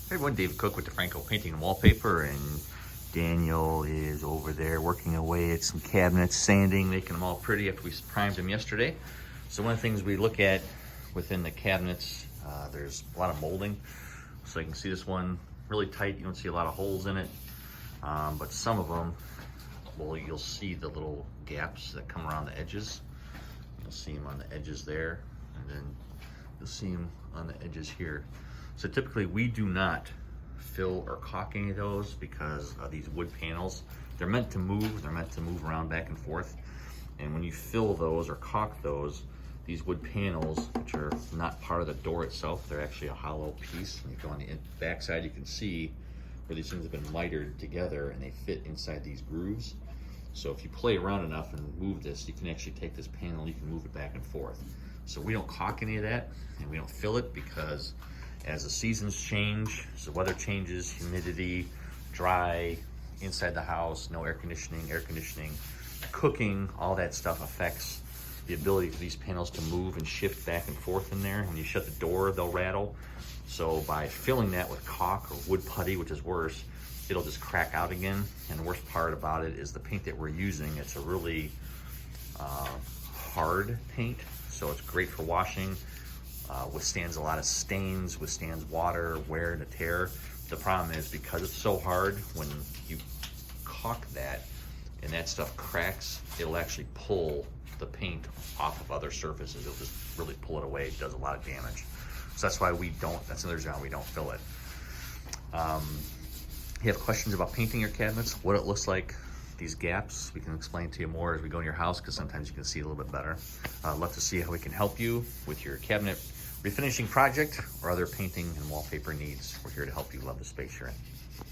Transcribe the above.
Hey everyone, David Cook with DeFranco Painting and Wallpaper, and Daniel is over there working away at some cabinets, sanding, making them all pretty after we primed them yesterday. So one of the things we look at within the cabinets, there's a lot of molding. So you can see this one really tight, you don't see a lot of holes in it, but some of them, well, you'll see the little gaps that come around the edges. You'll see them on the edges there, and then you'll see them on the edges here. So typically we do not fill or caulk any of those because of these wood panels. They're meant to move around back and forth. And when you fill those or caulk those, these wood panels, which are not part of the door itself, they're actually a hollow piece. And you go on the back side, you can see where these things have been mitered together and they fit inside these grooves. So if you play around enough and move this, you can actually take this panel, you can move it back and forth. So we don't caulk any of that, and we don't fill it because as the seasons change, as the weather changes, humidity, dry, inside the house, no air conditioning, cooking, all that stuff affects the ability for these panels to move and shift back and forth in there. When you shut the door, they'll rattle. So by filling that with caulk or wood putty, which is worse, it'll just crack out again. And the worst part about it is the paint that we're using, it's a really hard paint, so it's great for washing. Withstands a lot of stains, withstands water, wear and tear. The problem is because it's so hard, when you caulk that and that stuff cracks, it'll actually pull the paint off of other surfaces. It'll just really pull it away. It does a lot of damage. So that's why we don't, that's another reason why we don't fill it. You have questions about painting your cabinets, what it looks like, these gaps, we can explain to you more as we go in your house, because sometimes you can see a little bit better. I'd love to see how we can help you with your cabinet refinishing project or other painting and wallpaper needs. We're here to help you love the space you're in.